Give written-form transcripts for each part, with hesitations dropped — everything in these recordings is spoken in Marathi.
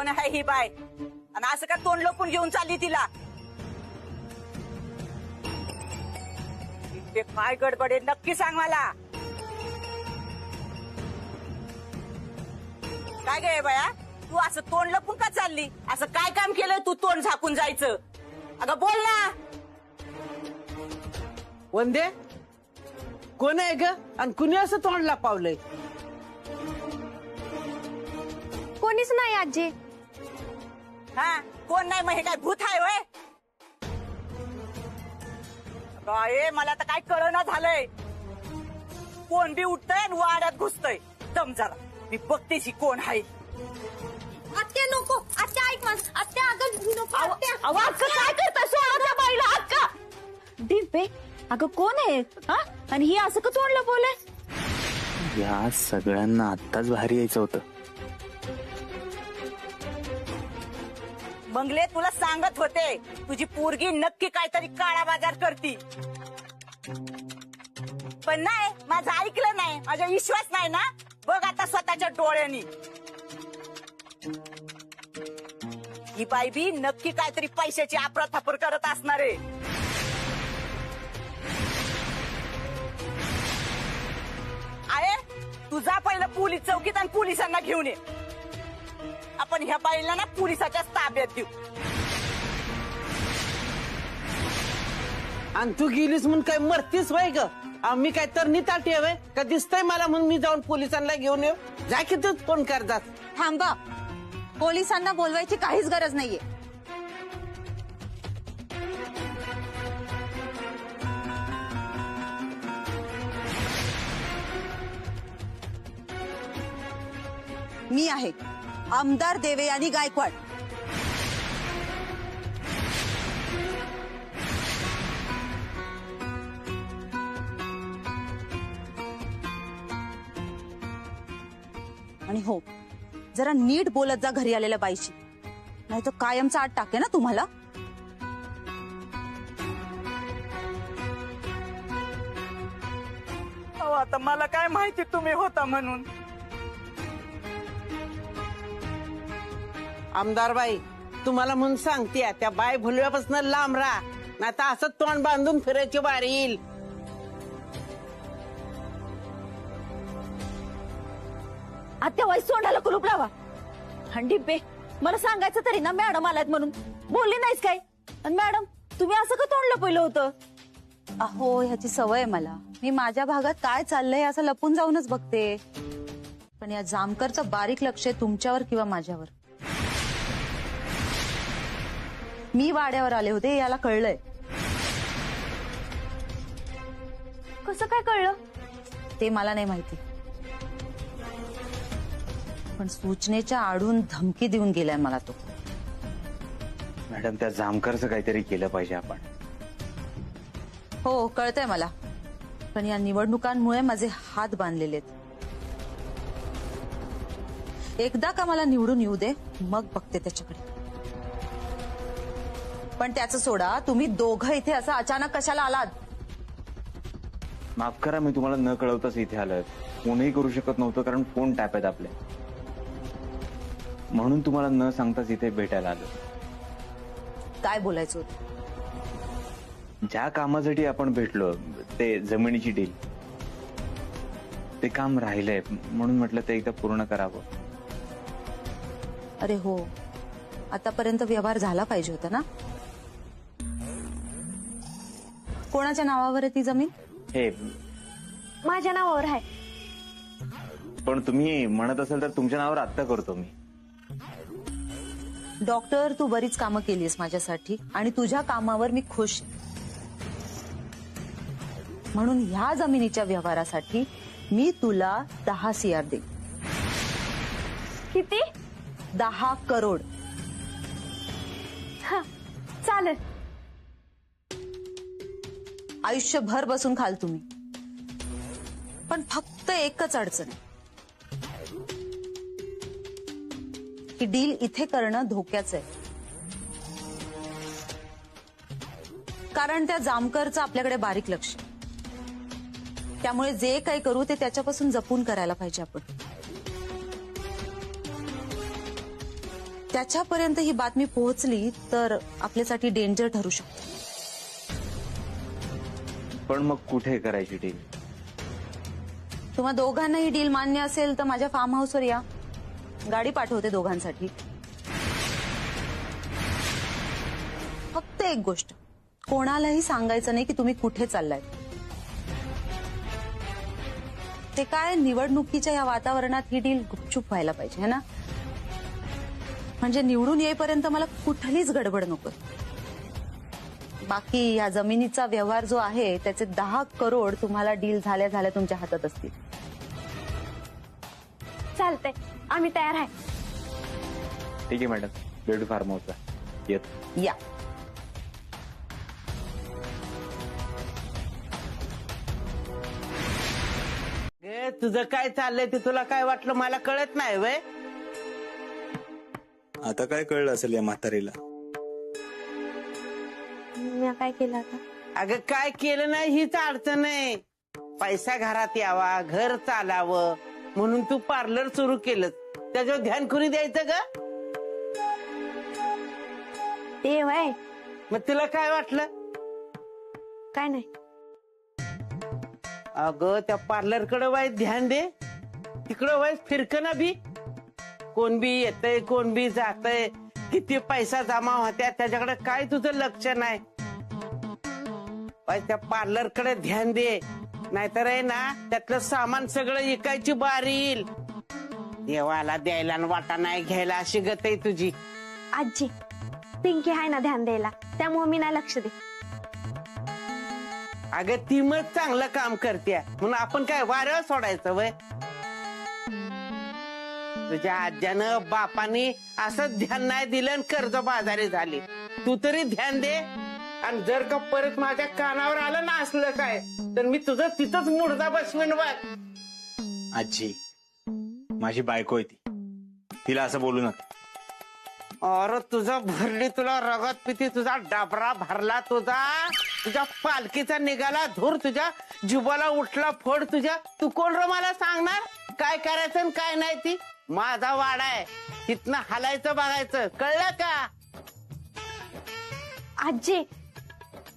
कोण आहे ही बाय आणि असं का तोंड लपून घेऊन चालली तिला? ते काय गडबड आहे नक्की सांग मला. काय गे बाया, तू असं तोंड लपून का चालली? असं काय काम केलंय तू तोंड झाकून जायचं? अगं बोल ना. वंदे, कोण आहे ग आणि कुणी असं तोंड लपावलंय? कोणीच नाही आजी. हा कोण नाही मग हे काय भूत आहे होय? काय मला तर काय कळना झालंय. कोण बी उठतंय आणि वाड्यात घुसतंय. दम जरा मी बघतेशी कोण आहे. आत्या नको, आत्या ऐक माझं. आत्या अगं नको. आत्या आवाज काय करताय? सोडा त्या बाईला अक्का. दिव्य अगं कोण आहे हा? आणि ही असं का तोंड लपवलंय? या सगळ्यांना आत्ताच बाहेर यायचं होतं. मंगले तुला सांगत होते तुझी पोरगी नक्की काहीतरी काळा बाजार करती. पण नाही, माझं ऐकलं नाही. माझा विश्वास नाही ना. बघ आता स्वतःच्या डोळ्यांनी. ही बाई बी नक्की काहीतरी पैशाची आपराथापर करत असणार आहे. आहे तू जा पहिलं पोलीस चौकीत आणि पोलिसांना घेऊन ये. आपण ह्या बाईला ना पोलिसाच्या ताब्यात देऊ. आणि तू गेलीस म्हणून काय मरतीस वय ग? आम्ही काय तर निताटी हवे का? दिसतंय मला म्हणून मी जाऊन पोलिसांना घेऊन येऊ? जा की तू फोन करतात. थांबा, पोलिसांना बोलवायची काहीच गरज नाहीये. मी आहे आमदार देवयानी गायकवाड. आणि हो, जरा नीट बोलत जा घरी आलेल्या बाईशी, नाही तर कायमचा आत टाके ना तुम्हाला. अहो, आता मला काय माहिती तुम्ही होता म्हणून. आमदार बाई, तुम्हाला म्हणून सांगते त्या बाय भुलव्यापासून लांब राहा, नाही तर असं तोंड बांधून फिरायची बारी येईल. आत्या वाईस तोंडाला कुलूप लावा. हंडी बे, मला सांगायचं तरी ना मॅडम आलात म्हणून. बोलली नाहीस काय? आणि मॅडम तुम्ही असं का तोंड लपवलं होतं? अहो ह्याची सवय आहे मला. मी माझ्या भागात काय चाललंय असं लपून जाऊनच बघते. पण या जामकरचं बारीक लक्ष आहे तुमच्यावर किंवा माझ्यावर. मी वाड्यावर आले होते याला कळलंय. कसं काय कळलं ते मला नाही माहिती, पण सूचनेच्या आडून धमकी देऊन गेलाय मला तो. मॅडम, त्या जामकरचं काहीतरी केलं पाहिजे आपण. हो कळतंय मला, पण या निवडणुकांमुळे माझे हात बांधलेले आहेत. एकदा का मला निवडून येऊ दे, मग बघते त्याच्याकडे. पण त्याचं सोडा, तुम्ही दोघं इथे असं अचानक कशाला आलात? माफ करा, मी तुम्हाला न कळवताच इथे आलोय. फोनही करू शकत नव्हतं कारण फोन टॅप आहेत आपले, म्हणून तुम्हाला न सांगताच इथे भेटायला आलो. काय बोलायचं होतं? ज्या कामासाठी आपण भेटलो, ते जमिनीची डील, ते काम राहिलंय म्हणून म्हटलं ते एकदा पूर्ण करावं. अरे हो, आतापर्यंत व्यवहार झाला पाहिजे होता ना. कोणाच्या नावावर आहे ती जमीन? हे माझ्या नावावर आहे. पण तुम्ही म्हणत असाल तर तुमच्या नावावर आत्ता करतो मी. डॉक्टर, तू बरीच कामं केलीस माझ्यासाठी आणि तुझ्या कामावर मी खुश आहे. म्हणून ह्या जमिनीच्या व्यवहारासाठी मी तुला 10 CR दे. किती? 10 करोड. चालेल. आयुष्यभर बसून खाल तुम्ही. पण फक्त एकच अडचण आहे, ही डील इथे करणं धोक्याचं आहे. कारण त्या जामकरचं आपल्याकडे बारीक लक्ष. त्यामुळे जे काही करू ते त्याच्यापासून जपून करायला पाहिजे आपण. त्याच्यापर्यंत ही बातमी पोहोचली तर आपल्यासाठी डेंजर ठरू शकते. पण मग कुठे करायची डील? तुम्हा दोघांना ही डील मान्य असेल तर माझ्या फार्म हाऊसवर या. गाडी पाठवते दोघांसाठी. फक्त एक गोष्ट, कोणालाही सांगायचं नाही की तुम्ही कुठे चाललाय. ते काय, निवडणुकीच्या या वातावरणात ही डील गुपचूप व्हायला पाहिजे है ना. म्हणजे निवडून येईपर्यंत मला कुठलीच गडबड नको. बाकी या जमिनीचा व्यवहार जो आहे त्याचे 10 करोड तुम्हाला डील झाल्या झाल्या तुमच्या हातात असतील. चालतंय, आम्ही तयार आहे. ठीक आहे मॅडम, भेटू फार्म हाऊसला. येत या. गे तुझं काय चाललंय ते तुला काय वाटलं मला कळत नाही वय. आता काय कळलं असेल या म्हातारीला? मी काय केलं आता? अगं काय केलं नाही हीच अडचण आहे. पैसा घरात यावा, घर चालावं म्हणून तू पार्लर सुरू केलं. त्याच्यावर ध्यान कुणी द्यायचं ग? ते वय मग तुला काय वाटलं? काय नाही. अगं त्या पार्लर कडे वाईट ध्यान दे, तिकडं वाईट फिरकना बी. कोण बी येतय, कोण बी जातय, किती पैसा जमा होत्या त्याच्याकडे काय तुझं लक्ष नाही. त्या पार्लर कडे ध्यान दे, नाहीतर आहे ना त्यातलं सामान सगळं विकायची बारी येईल. देवाला द्यायला आणि वाटा नाही घ्यायला अशी गत आहे तुझी. आजी, पिंकी आहे ना ध्यान द्यायला, त्यामुळे मी नाही लक्ष दे. अगं ती मग चांगलं काम करते म्हणून आपण काय वाऱ्यावर सोडायचं वय. तुझ्या आज्यानं बापानी असं ध्यान नाही दिलं आणि कर्ज बाजारी झाली. तू तरी ध्यान दे. आणि जर का परत माझ्या कानावर आलं ना असलं काय तर मी तुझं तिथंच मुर्दा बसवीन बघ. आजी, माझी बायको आहे ती, तिला असं बोलू नका. अरे तुझा भरली तुला रगत पिती, तुझा डाबरा भरला, तुझ्या पालखीचा निघाला धूर, तुझ्या जिबाला उठला फोड तुझ्या. तू कोण रे मला सांगणार काय करायचं आणि काय नाही? ती माझा वाडा आहे, तिथनं हलायचं बघायचं, कळलं का? आजी,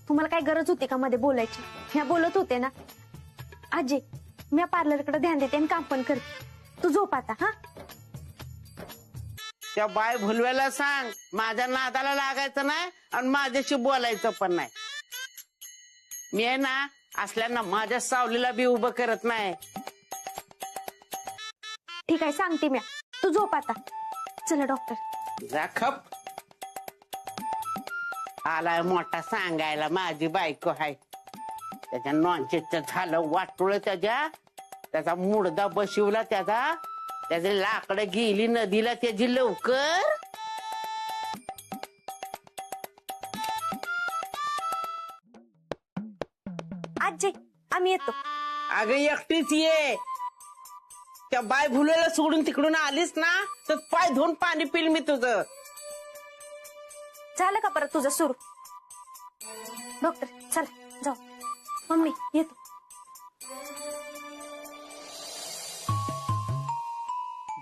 तुम्हाला काय गरज होती का मध्ये बोलायची? मी बोलत होते ना. आजी, मी पार्लरकडे ध्यान देते आणि काम पण करते. तू झोप आता. हा, त्या बाय भुलव्याला सांग माझ्या नादाला लागायचं नाही आणि माझ्याशी बोलायचं पण नाही. मी आहे ना असल्याना माझ्या सावलीला बी उभं करत नाही. ठीक आहे, सांगते मी. तू झोप आता. चला डॉक्टर. जाखप आलाय मोठा सांगायला माझी बायको आहे. त्याच्या नॉनचेच झालं वाटुळ, त्याचा मुडदा बशिवला, त्याचे लाकडं गेली नदीला त्याची लवकर. आजी, आम्ही येतो. अगं एकटीच ये. त्या बाय भुलेला सोडून तिकडून आलीस ना तर पाय धुवून पाणी पिल मी तुझं. झालं का परत तुझं सुरू? डॉक्टर, चला जाऊ. मम्मी येतो.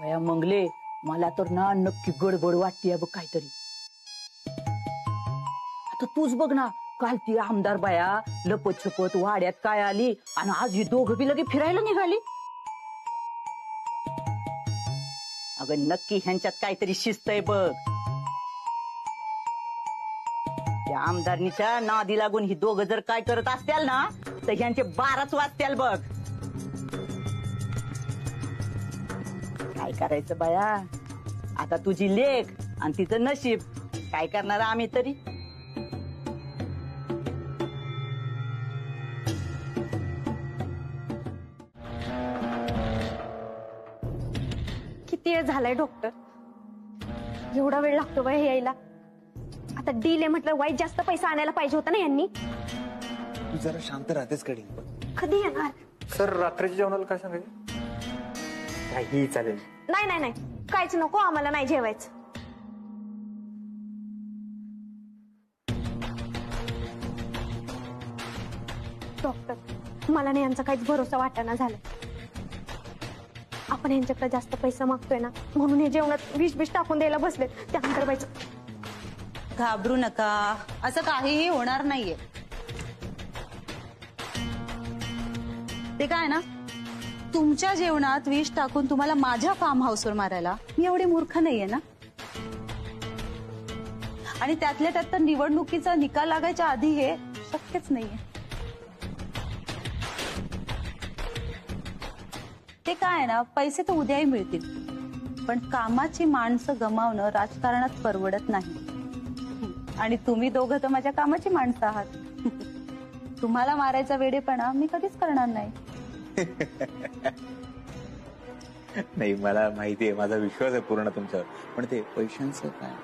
भया मंगले, मला तर ना नक्की गडबड वाटते बघ काहीतरी. आता तूच बघ ना, काल ती आमदार बाया लपत छपत वाड्यात काय आली आणि आज ही दोघं बी लगे फिरायला निघाली. अगं नक्की ह्यांच्यात काहीतरी शिस्त आहे बघ. त्या आमदारणीच्या नादी लागून ही दोघं जर काय करत असतील ना तर ह्यांचे 12च वाजतील बघ. काय करायचं बाया, आता तुझी लेक आणि तिचं नशीब, काय करणार आम्ही तरी. किती वेळ झालाय डॉक्टर? एवढा वेळ लागतो बाय यायला. आता डील आहे म्हटलं, वाईट जास्त पैसा आणायला पाहिजे होता ना यांनी. तू जरा शांत राहतेस कधी. कधी येणार? सर, रात्रीच्या जेवणाला काय सांगायचं? काही चालेल. नाही नाही नाही, काहीच नको, आम्हाला नाही जेवायचं. डॉक्टर, मला नाही यांचा काहीच भरोसा वाटाणा झाला. आपण यांच्याकडे जास्त पैसा मागतोय ना म्हणून हे जेवणात विष टाकून द्यायला बसलेत. त्या करायचं. घाबरू नका, असं काहीही होणार नाहीये. ते काय ना, तुमच्या जेवणात विष टाकून तुम्हाला माझ्या फार्म हाऊसवर मारायला मी एवढी मूर्ख नाहीये ना. आणि त्यातल्या त्यात तर निवडणुकीचा निकाल लागायच्या आधी हे शक्यच नाहीये. ते काय ना, पैसे तर उद्याही मिळतील, पण कामाची माणसं गमावणं राजकारणात परवडत नाही. आणि तुम्ही दोघं तर माझ्या कामाची माणसं आहात. तुम्हाला मारायचा वेडेपणा मी कधीच करणार नाही. नाही, मला माहितीये, माझा विश्वास आहे पूर्ण तुमच्यावर. पण ते पैशांचं काय?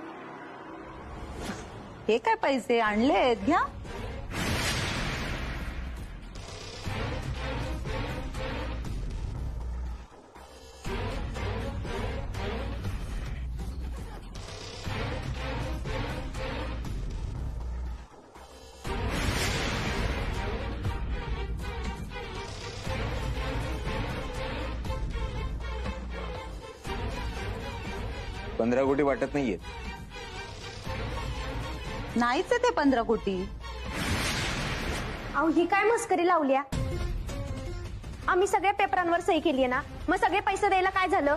हे काय पैसे आणलेत, घ्या. $15 कोटी वाटत नाहीये. नाहीच आहे ते 15 कोटी. अहो ही काय मस्करी लावली आहे? आम्ही सगळ्या पेपरांवर सही केली ना, मग सगळे पैसे द्यायला काय झालं?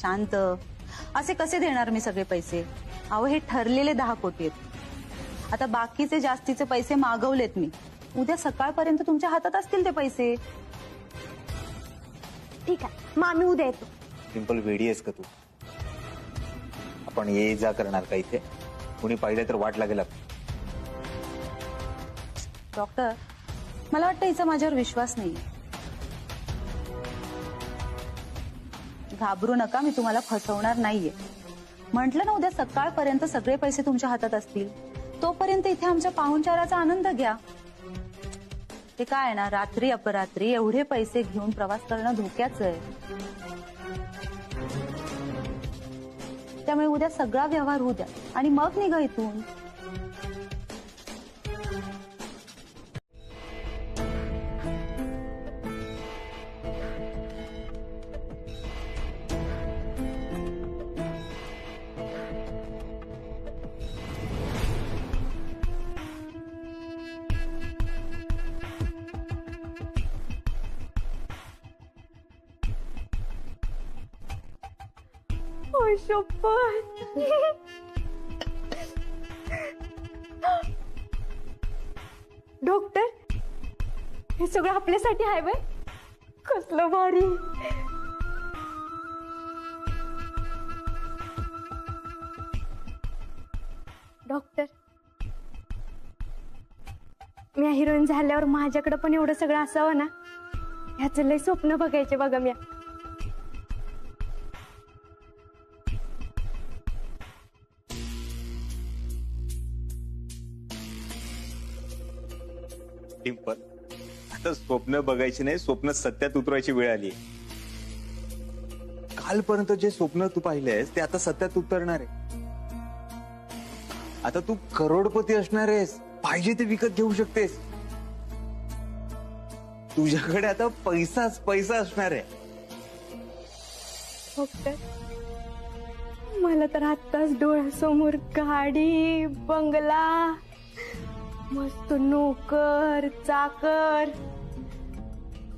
शांत, असे कसे देणार मी सगळे पैसे? अहो हे ठरलेले 10 कोटी आहेत. आता बाकीचे जास्तीचे पैसे मागवलेत मी. उद्या सकाळपर्यंत तुमच्या हातात असतील ते पैसे. ठीक आहे, मग आम्ही उद्या येतो. सिंपल वेडी आहेस का तू? आपण ये जा करणार का इथे? कुणी पाहिलं तर वाट लागेल. डॉक्टर, मला वाटतं हिचा माझ्यावर विश्वास नाही. घाबरू नका, मी तुम्हाला फसवणार नाहीये. म्हटलं ना, उद्या सकाळपर्यंत सगळे पैसे तुमच्या हातात असतील. तोपर्यंत इथे आमच्या पाहुणचाराचा आनंद घ्या. ते काय ना, रात्री अपरात्री एवढे पैसे घेऊन प्रवास करणं धोक्याचं आहे. त्यामुळे उद्या सगळा व्यवहार होऊ द्या आणि मग निघा इथून. डॉक्टर, हे सगळं आपल्यासाठी आहे बाय. कसलं भारी. डॉक्टर, मी हिरोईन झाल्यावर माझ्याकडे पण एवढं सगळं असावं ना, ह्याचं लय स्वप्न बघायचे बघा मी. डिंपल, आता स्वप्न बघायची नाही, स्वप्न सत्यात उतरायची वेळ आली. कालपर्यंत जे स्वप्न तू पाहिलेस ते आता सत्यात उतरणार आहे. आता तू करोडपती असणार आहेस, पाहिजे ते विकत घेऊ शकतेस. तुझ्याकडे आता पैसाच पैसा असणार आहे. डॉक्टर, मला तर आत्ताच डोळ्यासमोर गाडी, बंगला, मस्त नोकर चाकर,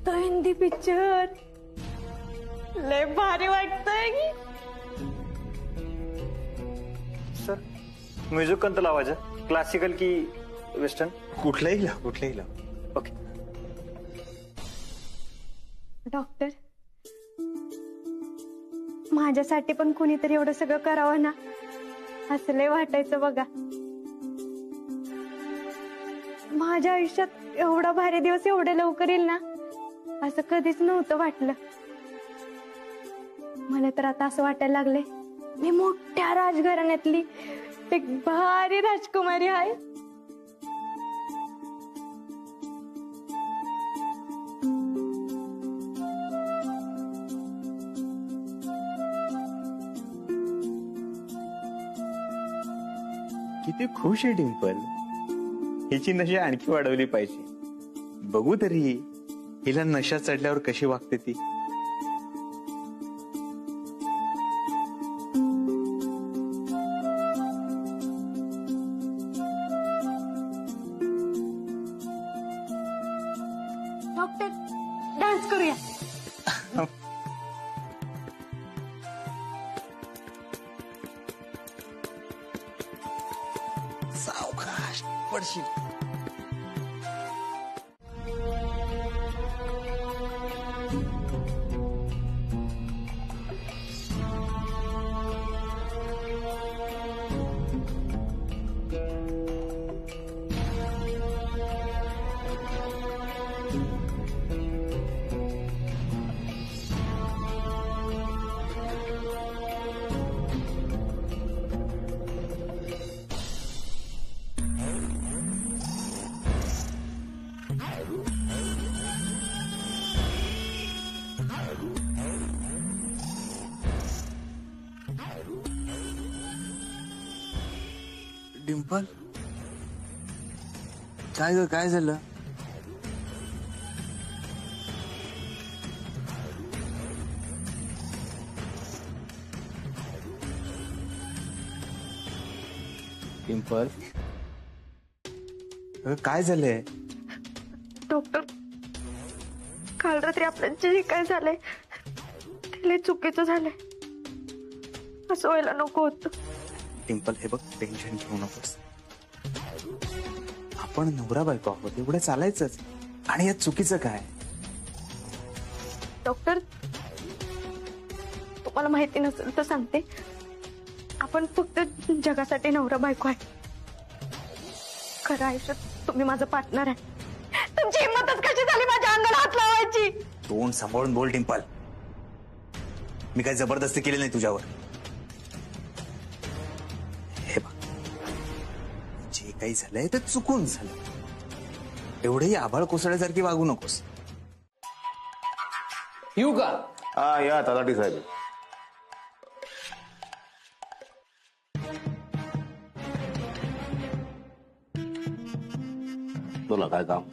तो हिंदी पिक्चर लय भारी वाटतंय की. सर, म्युझिक कोणतं लावायचं? क्लासिकल की वेस्टर्न? कुठलाही लाव, कुठलाही लाव. ओके. डॉक्टर, माझ्यासाठी पण कुणीतरी एवढं सगळं करावं ना, असं लय वाटायचं बघा. माझ्या आयुष्यात एवढा भारी दिवस एवढे लवकर येईल ना, असं कधीच नव्हतं वाटलं. मला तर आता असं वाटायला लागले मी मोठ्या राजघराण्यातली एक भारी राजकुमारी आहे. किती खुश आहे डिंपल. हिची नशा आणखी वाढवली पाहिजे. बघू तरी हिला नशा चढल्यावर कशी वागते ती. डॉक्टर डान्स करूया. सावकाश पडशील. डिंपल, काय ग, काय झालं? डिंपल, काय झालंय? डॉक्टर काल रात्री आपल्याचं जे काय झालंय ते लय चुकीचं झालंय. असं व्हायला नको होतं. डिंपल, हे बघ, टेन्शन घेऊ नकोस. आपण नवरा बायको आहोत, एवढं चालायचंच. आणि यात चुकीचं काय? डॉक्टर तुम्हाला माहिती नसेल तर सांगते, आपण फक्त जगासाठी नवरा बायको आहे. खरं आयुष्यात तुम्ही माझं पार्टनर आहे. तुमची हिंमतच कशी झाली माझ्या अंगाला हात लावायची? तोंड सांभाळून बोल डिंपल. मी काही जबरदस्ती केली नाही तुझ्यावर. हे बघ, जे काही झालंय ते चुकून झालं. एवढंही आभाळ कोसळल्यासारखी वागू नकोस. येऊ का? हा या तलाठी साहेब. बोला, काय काम?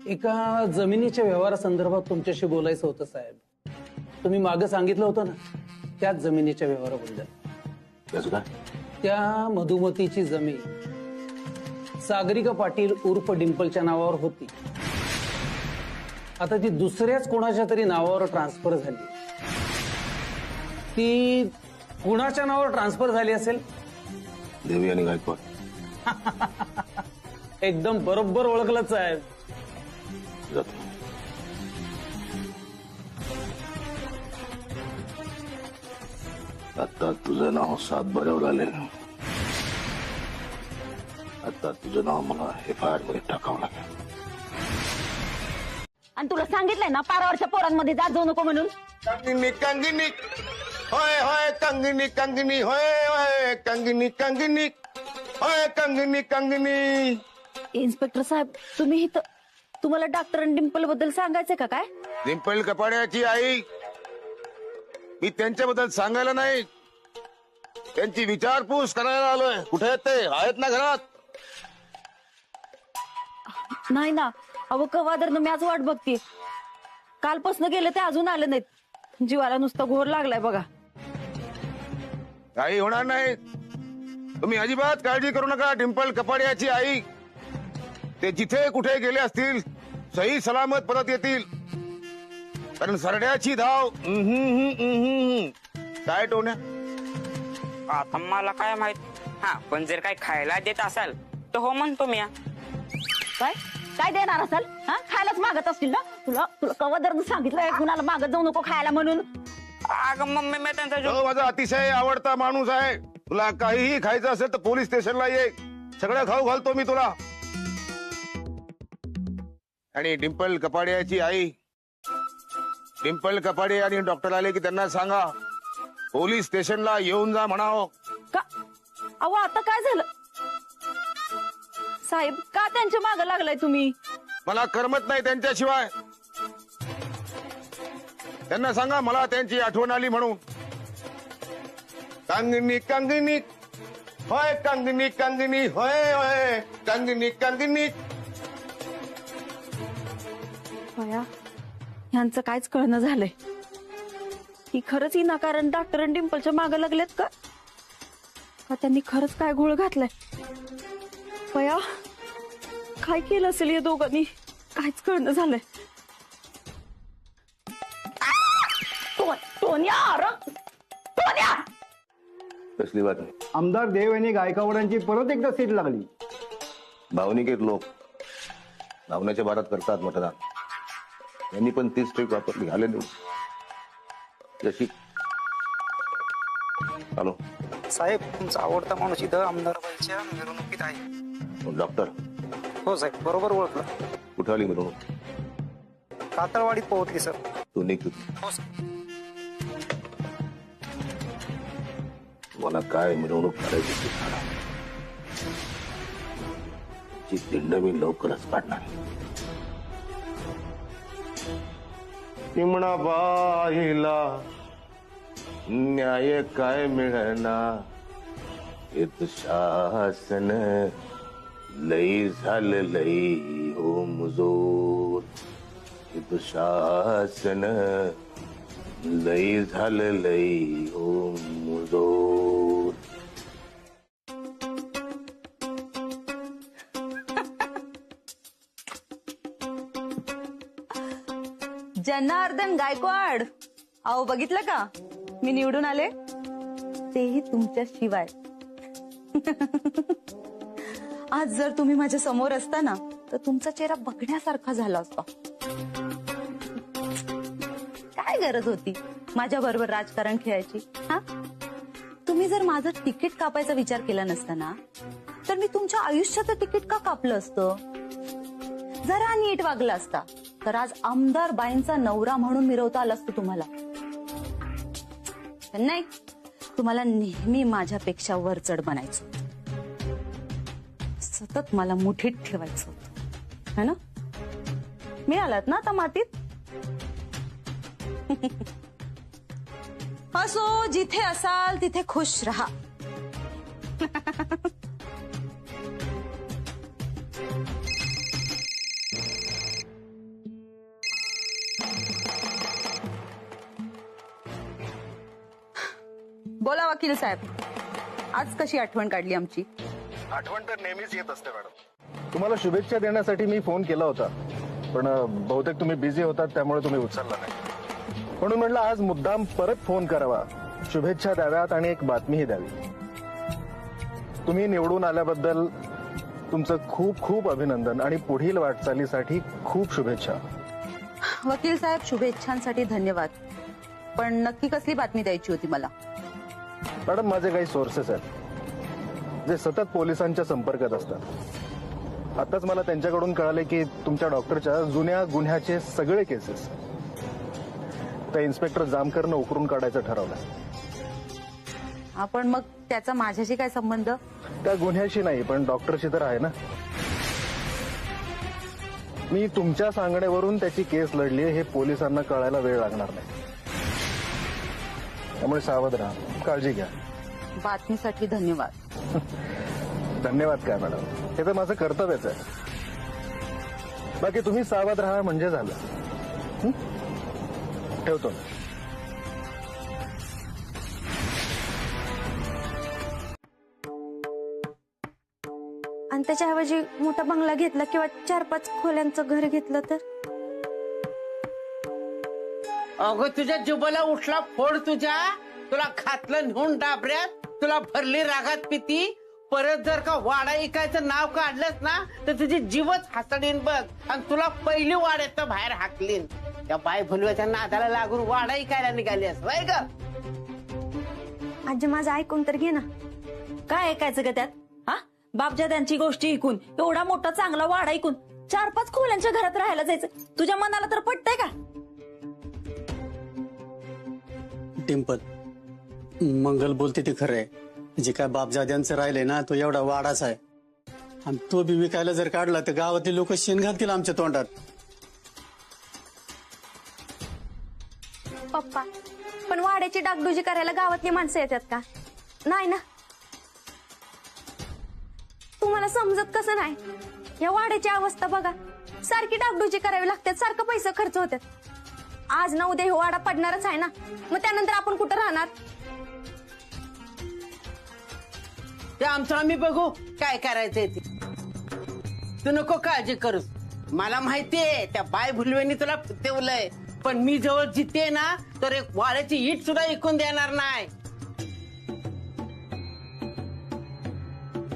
एका जमिनीच्या व्यवहारासंदर्भात तुमच्याशी बोलायचं होतं साहेब. तुम्ही मागे सांगितलं होतं ना, त्याच जमिनीच्या व्यवहाराबद्दल. त्याच काय? त्या मधुमतीची जमीन सागरिका पाटील उर्फ डिंपलच्या नावावर होती. आता ती दुसऱ्याच कोणाच्या तरी नावावर ट्रान्सफर झाली. ती कुणाच्या नावावर ट्रान्सफर झाली असेल? देवी आणि गायकवाड. एकदम बरोबर ओळखलं साहेब. जातो. आता तुझं नाव सातबाऱ्यावर आले. आता तुझं नाव मला FIR मध्ये टाकावं लागेल. आणि तुला सांगितलंय ना पारावरच्या पोरांमध्ये जात जाऊ नको म्हणून. कंगनी कंगनी होय होय, कंगनी कंगनी होय होय, कंगनी कंगनी होय, कंगनी कंगनी. इन्स्पेक्टर साहेब, तुम्ही इथं तुम्हाला डॉक्टर आणि डिंपल बद्दल सांगायचंय का काय? डिंपल कपाड्याची आई. मी त्यांच्याबद्दल सांगायला नाही, त्यांची विचारपूस करायला आलोय. कुठे आहेत ते? आहेत ना घरात? नाही ना, अहो कवादरनं मी आज वाट बघते. कालपासून गेले ते अजून आले नाहीत. जीवाला नुसता घोर लागलाय बघा. काही होणार नाही, तुम्ही अजिबात काळजी करू नका. डिंपल कपाडियाची आई ते जिथे कुठे गेले असतील सही सलामत परत येतील. कारण सरड्याची धाव. काय टोन्या? आता मला काय माहित. हा, पण जर काय खायला देत असाल तर हो म्हणतो मी. काय काय देणार असाल? हा, खायलाच मागत असतील ना. तुला तुला कवादरनं सांगितलंय कुणाला मागत जाऊ नको खायला म्हणून. अगं मम्मी, मी त्यांचा तो माझा अतिशय आवडता माणूस आहे. तुला काहीही खायचं असेल तर पोलीस स्टेशनला ये, सगळं खाऊ घालतो मी तुला. आणि डिंपल कपाडियाची आई, डिंपल कपाडे आणि डॉक्टर आले की त्यांना सांगा पोलीस स्टेशनला येऊन जा म्हणावं. का अहो आता काय झालं साहेब? का त्यांच्या मागं लागलाय तुम्ही? मला करमत नाही त्यांच्याशिवाय. त्यांना सांगा मला त्यांची आठवण आली म्हणून. कंगनी कंगनी होय, कंगनी कंगनी होय होय, कंगनी कंगनी. बया, ह्यांचं कायच कळणं झालंय. ही खरंच ही नाकारण डॉक्टर आणि डिंपलच्या मागं लागलेत का? का त्यांनी खरंच काय घोळ घातलाय? बया, काय केलं असेल या दोघांनी? कायच कळणं झालंय. कसली बातमी? आमदार देव यांनी गायकवाडांची परत एकदा सीट लागली. भावनिक लोक भावनेच्या भारात करतात मतदान. यांनी पण तीच ट्रिक वापरली. आले नाही जशी. हॅलो साहेब, तुमचा आवडता माणूस इथं आमदारबाईच्या मिरवणुकीत आहे. डॉक्टर? हो साहेब, बरोबर ओळखलं. कुठे आली मिरवणूक? कातळवाडीत पोहोचली सर. तू निघ. हो सर. मला काय मिरवणूक करायची ती करा. ची दिंड मी लवकरच काढणार. निमणाबाईला न्याय काय मिळणार? येत शासन लई झालं लई हो मुजोर. येत शासन लई झालं लई हो मुजोर. जनार्दन गायकवाड, अहो बघितलं का मी निवडून आले, तेही तुमच्या शिवाय. आज जर तुम्ही माझ्या समोर असता ना तर तुमचा चेहरा बघण्यासारखा झाला असता. काय गरज होती माझ्या बरोबर राजकारण खेळायची? हा, तुम्ही जर माझं तिकीट कापायचा विचार केला नसता ना तर मी तुमच्या आयुष्याचं तिकीट का कापलं असतं? जरा नीट वागला असता तर आज आमदार बाईंचा नवरा म्हणून मिरवता आलं असतं तुम्हाला. नाही, तुम्हाला नेहमी माझ्यापेक्षा वरचढ बनायचं, सतत मला मुठीत ठेवायचं होतं, है ना? मिळालात ना आता मातीत. असो, जिथे असाल तिथे खुश राहा. बोला वकील साहेब, आज कशी आठवण काढली आमची? आठवण तर नेहमीच येत असते मॅडम. तुम्हाला शुभेच्छा देण्यासाठी मी फोन केला होता, पण बहुतेक तुम्ही बिझी होतात त्यामुळे तुम्ही उचलला नाही. म्हणून म्हटलं आज मुद्दाम परत फोन करावा, शुभेच्छा द्याव्यात आणि एक बातमीही द्यावी. तुम्ही निवडून आल्याबद्दल तुमचं खूप खूप अभिनंदन आणि पुढील वाटचालीसाठी खूप शुभेच्छा. वकील साहेब, शुभेच्छांसाठी धन्यवाद, पण नक्की कसली बातमी द्यायची होती मला? मॅडम, माझे काही सोर्सेस आहेत जे सतत पोलिसांच्या संपर्कात असतात. आताच मला त्यांच्याकडून कळाले की तुमच्या डॉक्टरच्या जुन्या गुन्ह्याचे सगळे केसेस त्या इन्स्पेक्टर जामकरनं उकरून काढायचं ठरवलं. आपण मग त्याचा माझ्याशी काय संबंध? त्या गुन्ह्याशी नाही, पण डॉक्टरशी तर आहे ना. मी तुमच्या सांगण्यावरून त्याची केस लढली हे पोलिसांना कळायला वेळ लागणार नाही. त्यामुळे सावध राहा, काळजी घ्या. बातमीसाठी धन्यवाद. धन्यवाद काय मॅडम, हे तर माझं कर्तव्यच आहे. बाकी तुम्ही सावध राहा म्हणजे झालं. ठेवतो. आणि त्याच्याऐवजी मोठा बंगला घेतला किंवा 4-5 खोल्यांचं घर घेतलं तर? अगं तुझ्या जुबाला उठला फोड तुझ्या. तुला घातलं नेऊन डाबऱ्यात, तुला भरली रागात पिती. परत जर का वाडा ऐकायचं नाव काढलंस ना तर तुझी जीवच हासडीन बघ, आणि तुला पहिली वाड्यात बाहेर हाकलीन. त्या बाय भुलव्याच्या नादाला लागून वाडा ऐकायला निघाली असं आहे ग. आजी माझं ऐकून तर घे ना. काय ऐकायचं ग त्यात? हा, बापजाद्यांची गोष्टी ऐकून, एवढा मोठा चांगला वाडा ऐकून 4-5 खोल्यांच्या घरात राहायला जायचं तुझ्या मनाला तर पटतंय का? डिंपल, मंगल बोलते ते खरंय. जे काय बापजाद्यांचं राहिलंय ना तो एवढा वाडाच आहे, आणि तो बी विकायला जर काढला तर गावातले लोक शेण घालतील आमच्या तोंडात. पप्पा, पण वाड्याची डागडुजी करायला गावातली माणसं येतात का? नाही ना. तुम्हाला समजत कसं नाही? या वाड्याची अवस्था बघा, सारखी डागडुजी करावी लागतात, सारखं पैसे खर्च होतात. आज ना उद्या वाडा पडणारच आहे ना, मग त्यानंतर आपण कुठं राहणार? ते आमचं आम्ही बघू काय करायचंय ते. तू नको काळजी करूस, मला माहितीये त्या बाय भुलवेनी तुला फुतवलंय. पण मी जवळ जिते ना तर एक वाड्याची ईट सुद्धा इकून देणार नाही.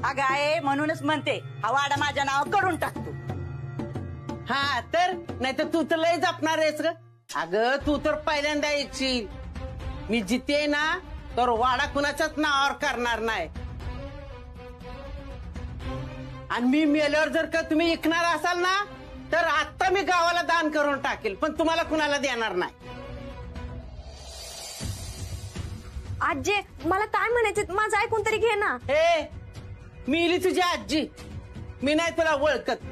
अगं आहे म्हणूनच म्हणते हा वाडा माझ्या नाव करून टाकतो. हा तर नाही तर तू तर लय जपणार आहेस ग. अगं तू तर पहिल्यांदा येशील. मी जिते ना तर वाडा कुणाच्याच नावावर करणार नाही. आणि मी मेल्यावर जर का तुम्ही ऐकणार असाल ना तर आता मी गावाला दान करून टाकेल, पण तुम्हाला कुणाला देणार नाही. आजी मला काय म्हणायचं माझं ऐकून तरी घे ना. ए मी इली तुझी आजी, मी नाही तुला ओळखत.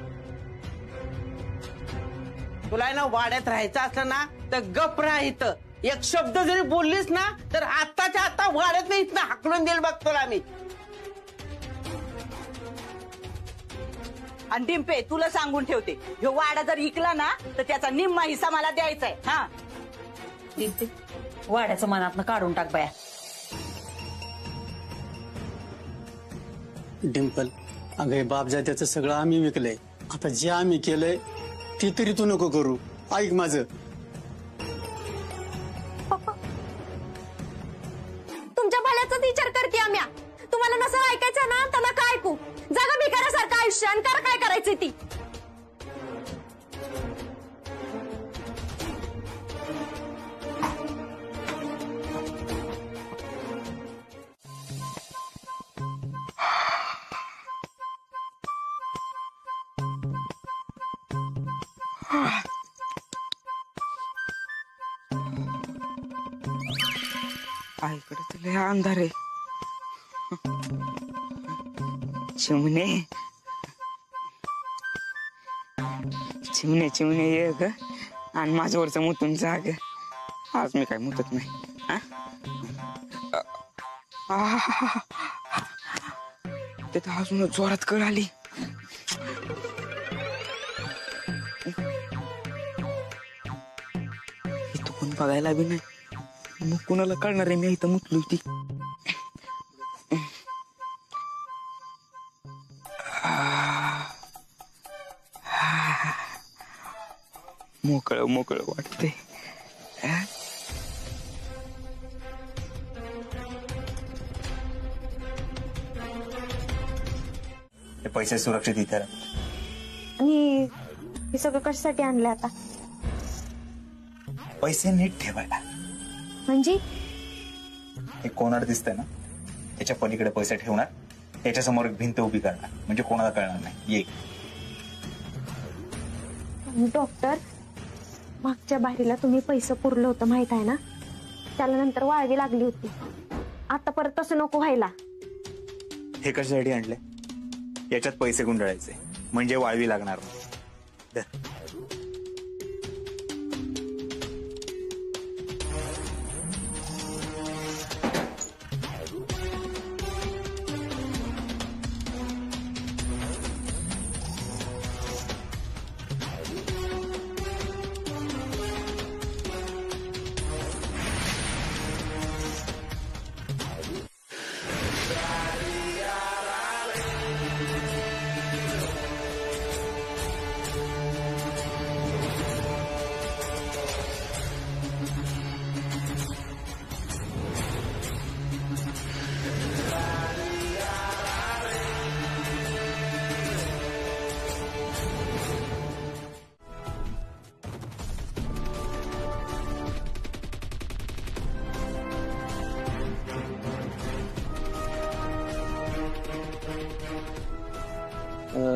तुला ना वाड्यात राहायचं असलं ना तर गप राह इथं. एक शब्द जरी बोललीस ना तर आत्ताच्या आता वाड्यात नाही इथनं हाकलून देईल बघ तुला मी. आणि डिंपे तुला सांगून ठेवते ह्यो वाडा जर इकला ना तर त्याचा निम्मा हिस्सा मला द्यायचा आहे. हा डिंपे वाड्याचं मनातनं काढून टाक बाया. डिंपल, अगं हे बाप जात्याचं सगळं आम्ही विकलंय. आता जे आम्ही केलंय ते तरी तू नको करू. ऐक माझं. तुमच्या भल्याचाच विचार करते आम्ही. तुम्हाला नसं ऐकायचं ना तर नका ऐकू. जगा भिकाऱ्यासारखं आयुष्य आणि करा काय करायचंय ती. आईकडे तर लय अंधार आहे. चिमणे चिमणे चिमणे ये ग आणि माझ्यावरचं मुतून जा ग. आज मी काय मुतत नाही. ते तर अजून जोरात कळ आली. इथं कोण बघायला बी नाही. मग कुणाला कळणार आहे मी इथं मुतली होती. मोकळ मोकळ वाटते. पैसे सुरक्षित इथे आणि हे सगळं कशासाठी आणलं आता. पैसे नीट ठेवायला. म्हणजे हे कोणाला दिसतंय ना त्याच्या पलीकडे पैसे ठेवणार, त्याच्या समोर एक भिंत उभी करणार, म्हणजे कोणाला कळणार नाही. ये डॉक्टर मागच्या बारीला तुम्ही पैसे पुरलं होतं माहित आहे ना. त्याला नंतर वाळवी लागली होती. आता परत तसं नको व्हायला. हे कशासाठी आणले? याच्यात पैसे गुंडाळायचे म्हणजे वाळवी लागणार.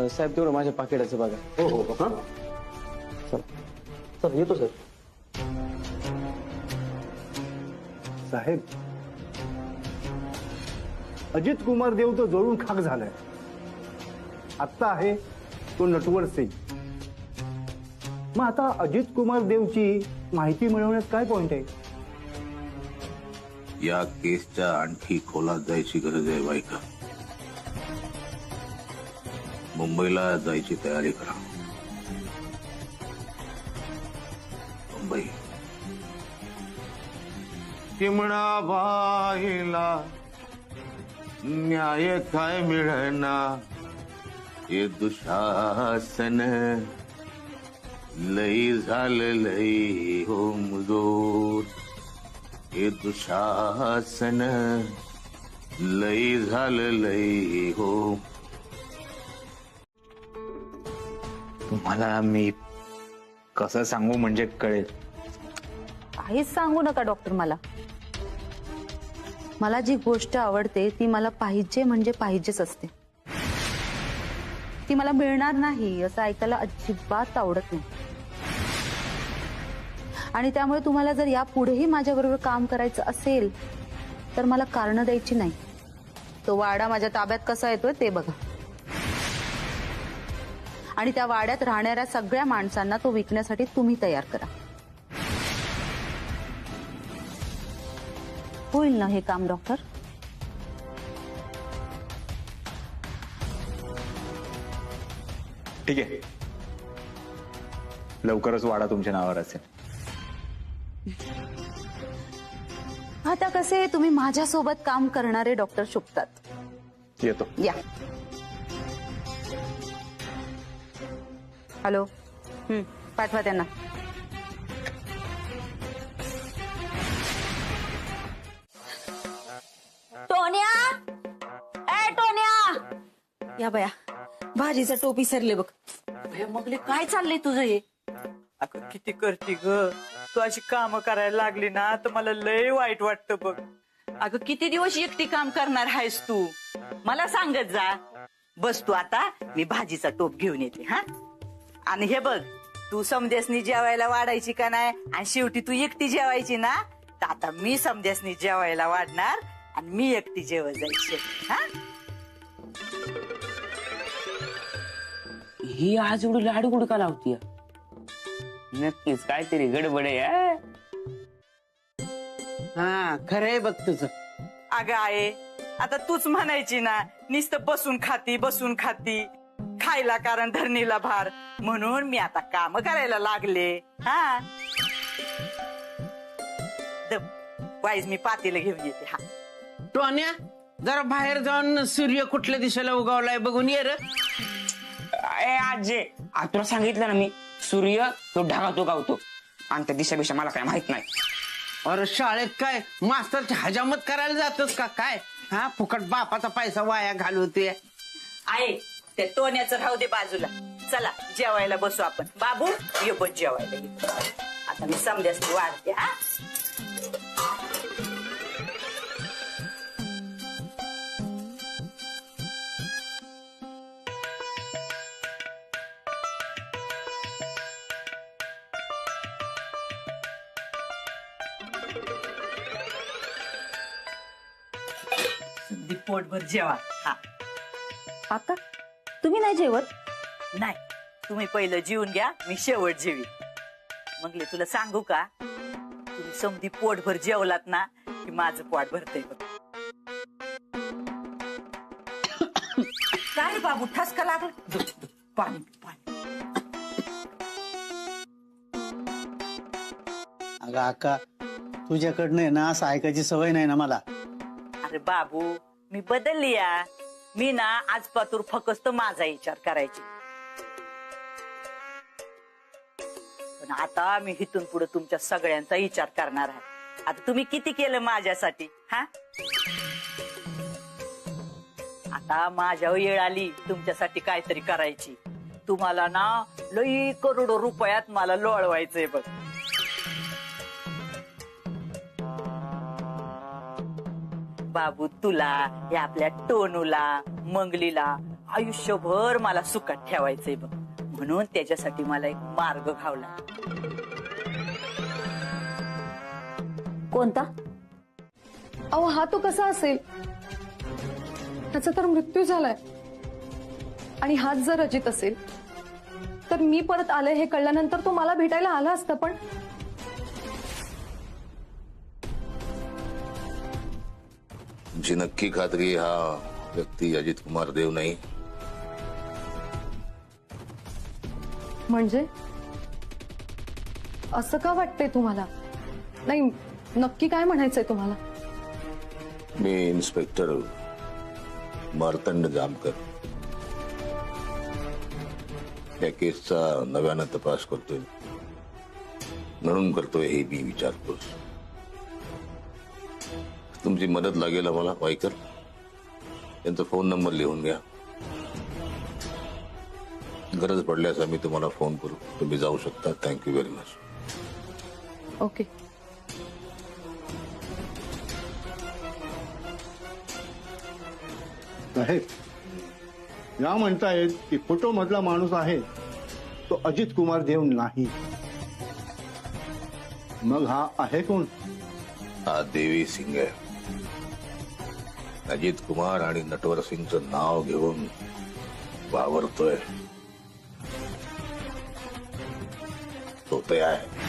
साहेब तेवढं माझ्या पाकिटाचं बघा. हो हो हा चल चल येतो सर. साहेब अजित कुमार देव तो जळून खाक झालाय. आत्ता आहे तो नटवर सिंग. मग आता अजित कुमार देवची माहिती मिळवण्यात काय पॉइंट आहे? या केसच्या आणखी खोलात जायची गरज आहे बायका. मुंबईला जायची तयारी करा. मुंबई. चिमणा बाईला न्याय काय मिळना. हे दुशासन लई झालं लई हो मुजोर हे दुशासन लई झालं लई हो. तुम्हाला मी कसं सांगू म्हणजे कळेल. काहीच सांगू नका डॉक्टर. मला जी गोष्ट आवडते ती मला पाहिजे म्हणजे पाहिजेच असते. ती मला मिळणार नाही असं ऐकायला अजिबात आवडत नाही. आणि त्यामुळे तुम्हाला जर यापुढेही माझ्याबरोबर काम करायचं असेल तर मला कारणं द्यायची नाही. तो वाडा माझ्या ताब्यात कसा येतोय ते बघा. आणि त्या वाड्यात राहणाऱ्या सगळ्या माणसांना तो विकण्यासाठी तुम्ही तयार करा. होईल ना हे काम डॉक्टर? ठीक आहे, लवकरच वाडा तुमच्या नावावर असेल. आता कसे तुम्ही माझ्यासोबत काम करणारे डॉक्टर शोभतात. येतो. या. हॅलो. पाठवा त्यांना. टोन्या, ए टोन्या, या बया भाजीचा टोपी सरले बघ. मगले काय चाललंय तुझं हे? अगं किती करते ग तू अशी काम करायला लागली ना तर मला लय वाईट वाटतं बघ. अगं किती दिवस एकटी काम करणार आहेस तू? मला सांगत जा. बस तू आता, मी भाजीचा टोप घेऊन येते. हा, आणि हे बघ, तू समदेसनी जेवायला वाढायची का नाही, आणि शेवटी तू एकटी जेवायची ना, तर आता मी समदेसनी जेवायला वाढणार आणि मी एकटी जेवत जायची. हा, ही आज एवढी लाडू गुडका लावतीय. नक्कीच काहीतरी गडबड आहे. हा खरंय बघ तुझं. अगं आहे, आता तूच म्हणायची ना, नुसतं बसून खाती खायला कारण धरणीला भार, म्हणून मी आता काम करायला लागले. हा, वाईज मी पातेलं घेऊन येते. हा, टोन्या जरा बाहेर जाऊन सूर्य कुठल्या दिशेला उगवलाय बघून ये रे. आजे, तुला सांगितलं ना मी, सूर्य तो ढगातो गावतो, आणि त्या दिशा मला काय माहित नाही. अरे शाळेत काय मास्तरची हजामत करायला जातोस का काय? हा, फुकट बापाचा पैसा वाया घालवते. आहे त्या टोण्याचं राहू दे बाजूला. चला जेवायला बसू आपण. बाबू ये बस जेवायला. आता मी समजाच वाढते. हा, पोटभर जेवा. हा, आता तुम्ही नाही जेवत? नाही, तुम्ही पहिलं जेवून घ्या, मी शेवट जेवी. मग तुला सांगू का, तुम्ही समधी पोटभर जेवलात ना की माझं पोट भरतंय बघ. काय बाबू ठसका लागला? पाणी पाणी. अगं अक्का, तुझ्याकडनं आहे ना असं ऐकायची सवय नाही ना मला. अरे बाबू, मी बदलली या. मी ना आजपातूर फक्त माझा विचार करायची, पण आता मी इथून पुढे तुमच्या सगळ्यांचा विचार करणार आहे. आता तुम्ही किती केलं माझ्यासाठी? हा, आता माझ्या वेळ आली तुमच्यासाठी काहीतरी करायची. तुम्हाला ना लई करोडो रुपयात मला लोळवायचंय बघ. बाबू, तुला, या आपल्या टोनूला, मंगलीला आयुष्यभर मला सुखात ठेवायचंय बघ. म्हणून त्याच्यासाठी मला एक मार्ग घावला. कोणता? अहो हा तो कसा असेल? त्याचा तर मृत्यू झालाय. आणि हाच जर अजित असेल तर मी परत आले हे कळल्यानंतर तो मला भेटायला आला असता, पण जी नक्की खात्री हा व्यक्ती अजित कुमार देव नाही. म्हणजे असं का वाटतंय तुम्हाला? नाही, नक्की काय म्हणायचंय तुम्हाला? मी इन्स्पेक्टर मार्तंड जामकर. या केसचा नव्यानं तपास करतोय, म्हणून करतोय हे मी विचारतोस. तुमची मदत लागेल आम्हाला वाईकर. त्यांचा फोन नंबर लिहून घ्या. गरज पडल्यास आम्ही तुम्हाला फोन करू. तुम्ही जाऊ शकता. Thank you very much. ओके. साहेब, या म्हणतायत की फोटो मधला माणूस आहे तो अजित कुमार देव नाही. मग हा आहे कोण? हा देवी सिंग आहे. अजित कुमार आणि नटवर सिंगचं नाव घेऊन वावरतोय. तो ते आहे.